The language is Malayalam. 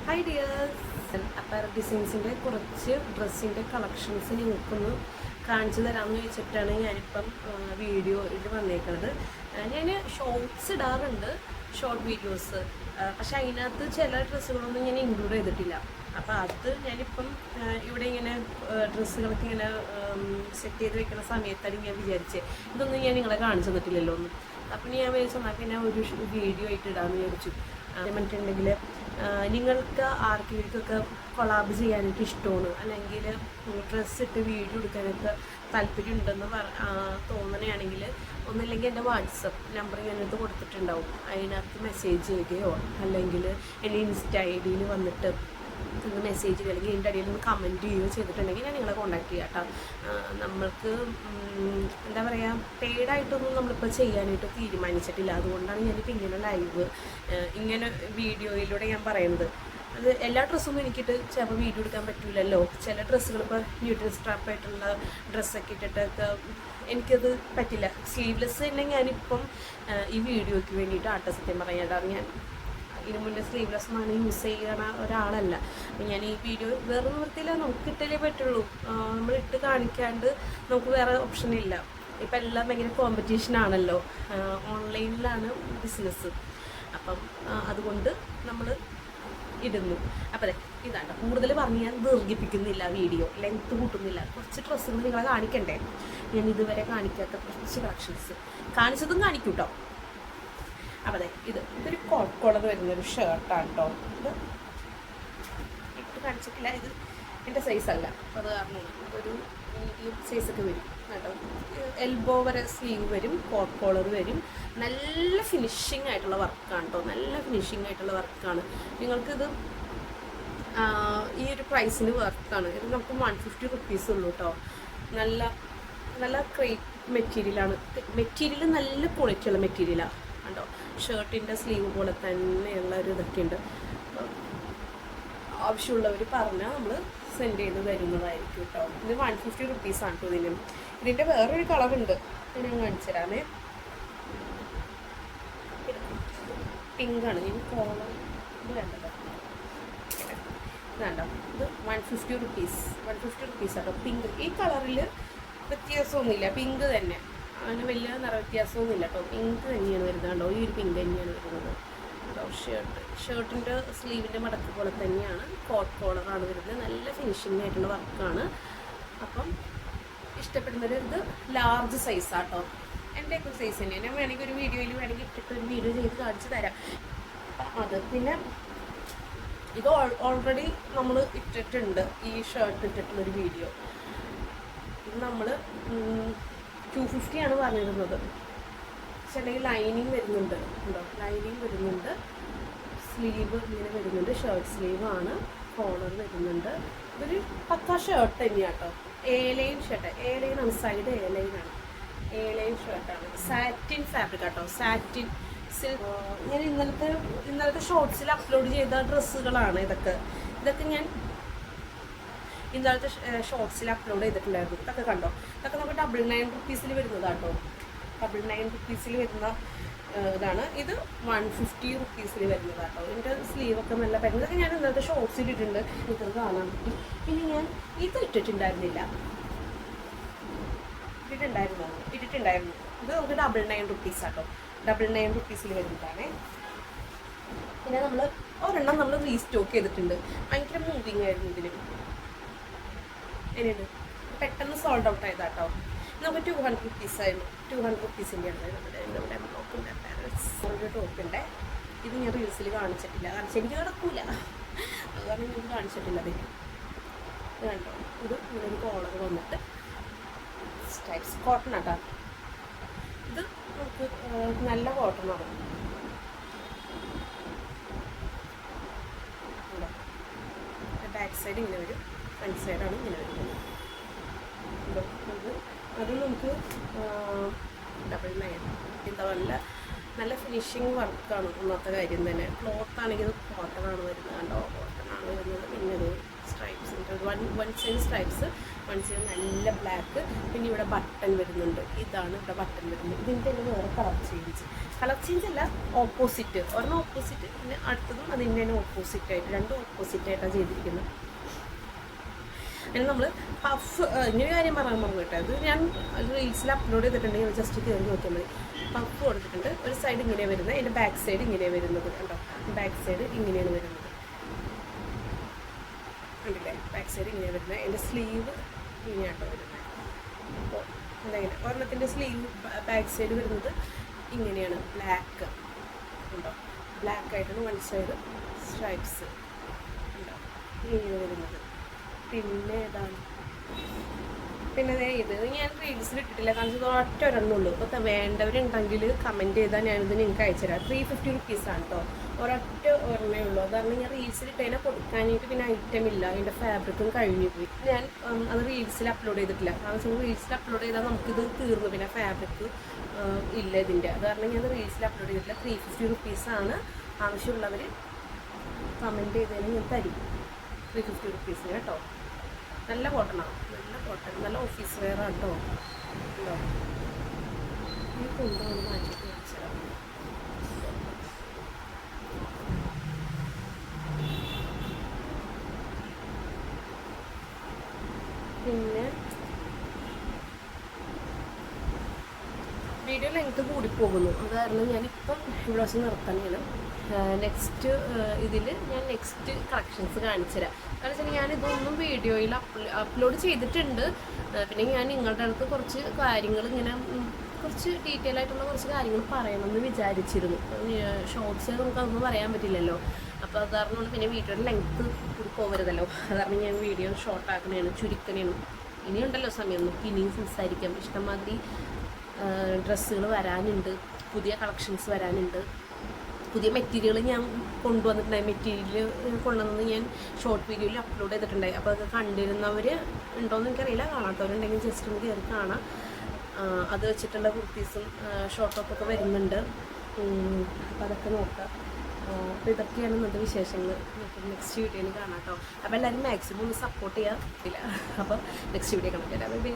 ഹായ് ഡിയേഴ്സ്, അപ്പാരൽ ഡിസൈൻസിൻ്റെ കുറച്ച് ഡ്രസ്സിൻ്റെ കളക്ഷൻസ് നിങ്ങൾക്കൊന്ന് കാണിച്ചു തരാമെന്ന് വെച്ചിട്ടാണ് ഞാനിപ്പം വീഡിയോയിൽ വന്നേക്കുന്നത്. ഞാൻ ഷോർട്സ് ഇടാറുണ്ട്, ഷോർട്ട് വീഡിയോസ്. പക്ഷെ അതിനകത്ത് ചില ഡ്രസ്സുകളൊന്നും ഞാൻ ഇൻക്ലൂഡ് ചെയ്തിട്ടില്ല. അപ്പോൾ അത് ഞാനിപ്പം ഇവിടെ ഇങ്ങനെ ഡ്രസ്സുകളൊക്കെ ഇങ്ങനെ സെറ്റ് ചെയ്ത് വെക്കുന്ന സമയത്താണ് ഞാൻ വിചാരിച്ചത് ഇതൊന്നും ഞാൻ നിങ്ങളെ കാണിച്ചു തന്നിട്ടില്ലല്ലോ ഒന്നും. അപ്പം ഞാൻ വിചാരിച്ചാൽ ഞാൻ ഒരു വീഡിയോ ആയിട്ട് ഇടാമെന്ന് വിചാരിച്ചു. പറഞ്ഞിട്ടുണ്ടെങ്കിൽ നിങ്ങൾക്ക് ആർക്കെങ്കിലൊക്കെ കൊളാബ് ചെയ്യാനായിട്ട് ഇഷ്ടമാണ്, അല്ലെങ്കിൽ ഡ്രസ്സ് ഇട്ട് വീഡിയോ എടുക്കാനൊക്കെ താല്പര്യം ഉണ്ടെന്ന് തോന്നണമെങ്കിൽ ഒന്നില്ലെങ്കിൽ എൻ്റെ വാട്സപ്പ് നമ്പർ ഞാനത് കൊടുത്തിട്ടുണ്ടാവും. അതിനകത്ത് മെസ്സേജ് ചെയ്യുകയോ അല്ലെങ്കിൽ എൻ്റെ ഇൻസ്റ്റ ID വന്നിട്ട് നിങ്ങൾ മെസ്സേജ് ചെയ്യുക, അല്ലെങ്കിൽ എൻ്റെ അടിയിൽ നിന്ന് കമൻറ്റ് ചെയ്യുകയോ ചെയ്തിട്ടുണ്ടെങ്കിൽ ഞാൻ നിങ്ങളെ കോൺടാക്ട് ചെയ്യാം കേട്ടോ. നമ്മൾക്ക് എന്താ പറയുക, പെയ്ഡായിട്ടൊന്നും നമ്മളിപ്പോൾ ചെയ്യാനായിട്ട് തീരുമാനിച്ചിട്ടില്ല. അതുകൊണ്ടാണ് ഞാനിപ്പോൾ ഇങ്ങനെ ലൈവ് ഇങ്ങനെ വീഡിയോയിലൂടെ ഞാൻ പറയുന്നത്. അത് എല്ലാ ഡ്രസ്സൊന്നും എനിക്കിട്ട് ചിലപ്പോൾ വീഡിയോ എടുക്കാൻ പറ്റില്ലല്ലോ. ചില ഡ്രസ്സുകൾ ഇപ്പോൾ ന്യൂട്രൽ സ്ട്രാപ്പായിട്ടുള്ള ഡ്രസ്സൊക്കെ ഇട്ടിട്ടൊക്കെ എനിക്കത് പറ്റില്ല. സ്ലീവ്ലെസ് തന്നെ ഞാനിപ്പം ഈ വീഡിയോയ്ക്ക് വേണ്ടിയിട്ട് സത്യം പറയാനാണ്. ഞാൻ ഇതിന് മുന്നേ സ്ലീവ്ലെസ് ഒന്നും യൂസ് ചെയ്യുന്ന ഒരാളല്ല. അപ്പം ഞാൻ ഈ വീഡിയോ വേറെ നിവൃത്തിയില്ല, നമുക്ക് ഇട്ടല്ലേ പറ്റുള്ളൂ. നമ്മൾ ഇട്ട് കാണിക്കാണ്ട് നമുക്ക് വേറെ ഓപ്ഷൻ ഇല്ല. ഇപ്പം എല്ലാം ഭയങ്കര കോമ്പറ്റീഷനാണല്ലോ, ഓൺലൈനിലാണ് ബിസിനസ്. അപ്പം അതുകൊണ്ട് നമ്മൾ ഇടുന്നു. അപ്പം ഇതാണ് കൂടുതൽ പറഞ്ഞ് ഞാൻ ദീർഘിപ്പിക്കുന്നില്ല, വീഡിയോ ലെങ്ത്ത് കൂട്ടുന്നില്ല. കുറച്ച് ഡ്രസ്സുകൾ നിങ്ങളെ കാണിക്കണ്ടേ, ഞാൻ ഇതുവരെ കാണിക്കാത്ത കുറച്ച് കളക്ഷൻസ് കാണിച്ചതും കാണിക്കും കേട്ടോ. അപ്പം ഇതൊരു കോട്ട് കോളർ വരുന്നൊരു ഷർട്ടാണ് കേട്ടോ. ഇത് ഇട്ട് കാണിച്ചിട്ടില്ല, ഇത് എൻ്റെ സൈസല്ല, അപ്പോൾ അത് കാരണം ഒരു മീഡിയം സൈസൊക്കെ വരും കേട്ടോ. എൽബോ വരെ സ്ലീവ് വരും, കോട്ട് കോളർ വരും. നല്ല ഫിനിഷിംഗ് ആയിട്ടുള്ള വർക്കാണ് കേട്ടോ, നല്ല ഫിനിഷിംഗ് ആയിട്ടുള്ള വർക്കാണ്. നിങ്ങൾക്കിത് ഈ ഒരു പ്രൈസിന് വർക്കാണ്. ഇത് നമുക്ക് 150 റുപ്പീസ് ഉള്ളൂ കേട്ടോ. നല്ല നല്ല ക്രേപ്പ് മെറ്റീരിയലാണ്. മെറ്റീരിയൽ നല്ല ക്വാളിറ്റിയുള്ള മെറ്റീരിയലാണ് കേട്ടോ. ഷർട്ടിൻ്റെ സ്ലീവ് പോലെ തന്നെയുള്ള ഒരു ഇതൊക്കെ ഉണ്ട്. ആവശ്യമുള്ളവർ പറഞ്ഞാൽ നമ്മൾ സെൻഡ് ചെയ്ത് തരുന്നതായിരിക്കും കേട്ടോ. ഇത് 150 റുപ്പീസാണ് കേട്ടോ. ഇതിൻ്റെ വേറൊരു കളറുണ്ട്, ഞാൻ കാണിച്ചു തരാമേ. പിങ്കാണ്, ഞാൻ കോളർ ഇത് വേണ്ടല്ലോ. ഇതാണ്ടോ, ഇത് 150 റുപ്പീസ് ആട്ടോ. പിങ്ക് ഈ കളറിൽ വ്യത്യാസമൊന്നുമില്ല, പിങ്ക് തന്നെ, അതിന് വലിയ നിറ വ്യത്യാസമൊന്നുമില്ല കേട്ടോ. പിങ്ക് തന്നെയാണ് വരുന്നത് കേട്ടോ. ഈ ഒരു പിങ്ക് തന്നെയാണ് വരുന്നത് കേട്ടോ. ഷർട്ടിൻ്റെ സ്ലീവിൻ്റെ മടക്ക് പോലെ തന്നെയാണ്, കോട്ട് കോളറാണ് വരുന്നത്. നല്ല ഫിനിഷിംഗ് ആയിട്ടുള്ള വർക്കാണ്. അപ്പം ഇഷ്ടപ്പെടുന്നത് ഇത് ലാർജ് സൈസാട്ടോ. എൻ്റെയൊക്കെ സൈസ് തന്നെയാണ്. ഞാൻ വേണമെങ്കിൽ ഒരു വീഡിയോയിൽ വേണമെങ്കിൽ ഇട്ടിട്ട് ഒരു വീഡിയോ ചെയ്ത് കാണിച്ചു തരാം. അത് പിന്നെ ഇത് ഓൾറെഡി നമ്മൾ ഇട്ടിട്ടുണ്ട്, ഈ ഷർട്ട് ഇട്ടിട്ടുള്ളൊരു വീഡിയോ. ഇത് നമ്മൾ 250 ആണ് പറഞ്ഞിരുന്നത്. പക്ഷേ അല്ലെങ്കിൽ ലൈനിങ് വരുന്നുണ്ട് ഉണ്ടോ, ലൈനിങ് വരുന്നുണ്ട്. സ്ലീവ് ഇങ്ങനെ വരുന്നുണ്ട്, ഷർട്ട് സ്ലീവാണ്, കോളർ വരുന്നുണ്ട്. ഇതൊരു പക്കാ ഷർട്ട് തന്നെയാണ് കേട്ടോ. ലൈൻ ഷർട്ട്, ലൈനാണ്, സൈഡ് ലൈൻ ഷർട്ടാണ്. സാറ്റിൻ ഫാബ്രിക് കേട്ടോ, സാറ്റിൻ സിൽക്ക്. ഞാൻ ഇന്നലത്തെ ഷോർട്സിൽ അപ്ലോഡ് ചെയ്ത ഡ്രസ്സുകളാണ് ഇതൊക്കെ ഞാൻ ഇന്നലത്തെ ഷോർട്സിൽ അപ്ലോഡ് ചെയ്തിട്ടുണ്ടായിരുന്നു. ഇതൊക്കെ കണ്ടോ, ഇതൊക്കെ നമുക്ക് 99 റുപ്പീസിൽ വരുന്നതാട്ടോ. 99 റുപ്പീസിൽ വരുന്ന ഇതാണ്. ഇത് 150 റുപ്പീസിൽ വരുന്നതാട്ടോ. ഇതിൻ്റെ സ്ലീവൊക്കെ നല്ല പറ്റുന്നത്. ഇതൊക്കെ ഞാൻ ഇന്നലത്തെ ഷോർട്സിൽ ഇട്ടിട്ടുണ്ട്, ഇതൊക്കെ കാണാൻ പറ്റും. പിന്നെ ഞാൻ ഇത് ഇട്ടിട്ടുണ്ടായിരുന്നു. ഇത് നമുക്ക് 99 റുപ്പീസാട്ടോ. 99 റുപ്പീസിൽ വരുന്നതാണ്. പിന്നെ നമ്മൾ ഒരെണ്ണം നമ്മൾ റീസ്റ്റോക്ക് ചെയ്തിട്ടുണ്ട്. ഭയങ്കര മൂവിങ് ആയിരുന്നു ഇതിന്. എങ്ങനെയുണ്ട്, പെട്ടെന്ന് സോൾഡ് ഔട്ട് ആയതാട്ടോ. നമുക്ക് 200 റുപ്പീസായിരുന്നു. 200 റുപ്പീസിൻ്റെ ആണ് ഇവിടെ നോക്കുന്നുണ്ട്. ഒരു ടോപ്പിൻ്റെ ഇത് ഞാൻ റീൽസിൽ കാണിച്ചിട്ടില്ല, കാരണം എനിക്ക് കിടക്കൂല, അത് കാരണം എനിക്ക് കാണിച്ചിട്ടില്ല. ഇത് കണ്ടോ, ഇത് ഇങ്ങനെ കോളർ വന്നിട്ട് സ്ട്രൈപ്സ് കോട്ടൺ ആട്ടോ. ഇത് നമുക്ക് നല്ല കോട്ടണാണ്. ബാക്ക് സൈഡ് ഇങ്ങനെ വരും, ഫ്രണ്ട് സൈഡാണ് ഇങ്ങനെ വരുന്നത്. അത് നമുക്ക് 99. എന്താ നല്ല ഫിനിഷിങ് വർക്കാണ്. ഒന്നാമത്തെ കാര്യം തന്നെ. ക്ലോത്ത് ആണെങ്കിൽ ഇത് കോട്ടണാണ് വരുന്നത് കണ്ടോ, കോട്ടണാണ് വരുന്നത്. പിന്നെ ഒരു സ്ട്രൈപ്സ് ഉണ്ട്, one side stripes, one side നല്ല ബ്ലാക്ക്. പിന്നെ ഇവിടെ ബട്ടൺ വരുന്നുണ്ട്, ഇതാണ് ഇവിടെ ബട്ടൺ വരുന്നത്. ഇതിൻ്റെ തന്നെ വേറെ കളർ ചേഞ്ച് അല്ല, ഓപ്പോസിറ്റ്, ഒരെണ്ണം ഓപ്പോസിറ്റ്, പിന്നെ അടുത്തതും അതിൻ്റെ തന്നെ ഓപ്പോസിറ്റായിട്ട്, രണ്ടും ഓപ്പോസിറ്റായിട്ടാണ് ചെയ്തിരിക്കുന്നത്. അങ്ങനെ നമ്മൾ പഫ്, ഇങ്ങനെ കാര്യം പറയാൻ പറഞ്ഞു കേട്ടോ, അത് ഞാൻ റീൽസിൽ അപ്ലോഡ് ചെയ്തിട്ടുണ്ടെങ്കിൽ ജസ്റ്റ് കയറി നോക്കിയാൽ മതി. പഫ് കൊടുത്തിട്ടുണ്ട്, ഒരു സൈഡ് ഇങ്ങനെ വരുന്നത്, അതിൻ്റെ ബാക്ക് സൈഡ് ഇങ്ങനെ വരുന്നത് കണ്ടോ, ബാക്ക് സൈഡ് ഇങ്ങനെയാണ് വരുന്നത് കണ്ടില്ലേ, ബാക്ക് സൈഡ് ഇങ്ങനെ വരുന്നത്. അതിൻ്റെ സ്ലീവ് ഇങ്ങനെയാട്ടോ വരുന്നത്. അപ്പോൾ എന്തെങ്കിലും ഒരെണ്ണത്തിൻ്റെ സ്ലീവ് ബാക്ക് സൈഡ് വരുന്നത് ഇങ്ങനെയാണ്, ബ്ലാക്ക് ഉണ്ടോ, ബ്ലാക്ക് ആയിട്ടാണ് വൺ സൈഡ് സ്ട്രൈപ്സ് ഉണ്ടോ ഇങ്ങനെ വരുന്നത്. പിന്നെ ഏതാണ്, പിന്നെ ഇത് ഞാൻ റീൽസിൽ ഇട്ടിട്ടില്ല, കാരണം ഇത് ഒറ്റ ഒരെണ്ണുള്ളൂ. ഇപ്പോൾ വേണ്ടവരുണ്ടെങ്കിൽ കമൻറ്റ് ചെയ്താൽ ഞാനിത് നിങ്ങൾക്ക് അയച്ചുതരാം. 350 റുപ്പീസാണ് കേട്ടോ, ഒരൊറ്റ ഒരെണ്ണേ ഉള്ളൂ. അതാണ് ഞാൻ റീൽസിൽ ഇട്ടതിനെ കൊടുക്കാനായിട്ട് പിന്നെ ഐറ്റം ഇല്ല, അതിൻ്റെ ഫാബ്രിക്കും കഴിഞ്ഞു പോയി. ഞാൻ അത് റീൽസിൽ അപ്ലോഡ് ചെയ്തിട്ടില്ല, കാരണം വെച്ചാൽ റീൽസിൽ അപ്ലോഡ് ചെയ്താൽ നമുക്കിത് തീർന്നു, പിന്നെ ഫാബ്രിക് ഇല്ല ഇതിൻ്റെ. അത് കാരണം ഞാൻ റീൽസിൽ അപ്ലോഡ് ചെയ്തിട്ടില്ല. 350 റുപ്പീസാണ്. ആവശ്യമുള്ളവർ കമൻറ്റ് ചെയ്തതിന് ഞാൻ തരും 350 റുപ്പീസിന് കേട്ടോ. നല്ല കോട്ടണാണ്, നല്ല കോട്ടൺ, നല്ല ഓഫീസ് വെയർ ആട്ടോ. ഉണ്ടോ ഈ കൊണ്ടുവന്ന് മാറ്റിയിട്ട് വെച്ചാൽ പിന്നെ വീഡിയോ ലെങ്ത് കൂടിപ്പോകുന്നു. അത് കാരണം ഞാനിപ്പം ഇവിടെ വെച്ച് നിർത്തണേണ്. നെക്സ്റ്റ് ഇതിൽ ഞാൻ നെക്സ്റ്റ് കളക്ഷൻസ് കാണിച്ചു തരാം. കാരണം വെച്ചാൽ ഞാനിതൊന്നും വീഡിയോയിൽ അപ്ലോഡ് ചെയ്തിട്ടുണ്ട്. പിന്നെ ഞാൻ നിങ്ങളുടെ അടുത്ത് കുറച്ച് കാര്യങ്ങൾ ഇങ്ങനെ കുറച്ച് ഡീറ്റെയിൽ ആയിട്ടുള്ള കുറച്ച് കാര്യങ്ങൾ പറയണമെന്ന് വിചാരിച്ചിരുന്നു. ഷോർട്സ് നമുക്കതൊന്നും പറയാൻ പറ്റില്ലല്ലോ. അപ്പോൾ അത് കാരണമാണ് പിന്നെ വീഡിയോയുടെ ലെങ്ത്ത് കൂടി പോകരുതല്ലോ. അത് കാരണം ഞാൻ വീഡിയോ ഷോർട്ടാക്കണേണ്, ചുരുക്കണേണ്. ഇനിയുണ്ടല്ലോ സമയം, നമുക്ക് ഇനിയും സംസാരിക്കാം. ഇഷ്ടംമാതിരി ഡ്രസ്സുകൾ വരാനുണ്ട്, പുതിയ കളക്ഷൻസ് വരാനുണ്ട്, പുതിയ മെറ്റീരിയൽ ഞാൻ കൊണ്ടുവന്നിട്ടുണ്ടായി. മെറ്റീരിയൽ കൊണ്ടുവന്നത് ഞാൻ ഷോർട്ട് വീഡിയോയിൽ അപ്ലോഡ് ചെയ്തിട്ടുണ്ടായി. അപ്പോൾ അത് കണ്ടിരുന്നവർ ഉണ്ടോയെന്ന് എനിക്കറിയില്ല, കാണാത്തവരുണ്ടെങ്കിൽ ജസ്റ്റ് ഒന്ന് കയറി കാണാം. അത് വെച്ചിട്ടുള്ള കുർത്തീസും ഷോർട്ട് ടോപ്പൊക്കെ വരുന്നുണ്ട്. അപ്പോൾ അതൊക്കെ നോക്കാം. അപ്പോൾ ഇതൊക്കെയാണ് ഇന്നത്തെ വിശേഷങ്ങൾ. നെക്സ്റ്റ് വീഡിയോയിൽ കാണാം കേട്ടോ. അപ്പോൾ എല്ലാവരും മാക്സിമം ഒന്ന് സപ്പോർട്ട് ചെയ്യാൻ പറ്റില്ല. അപ്പോൾ നെക്സ്റ്റ് വീഡിയോ കാണാം. ബൈ.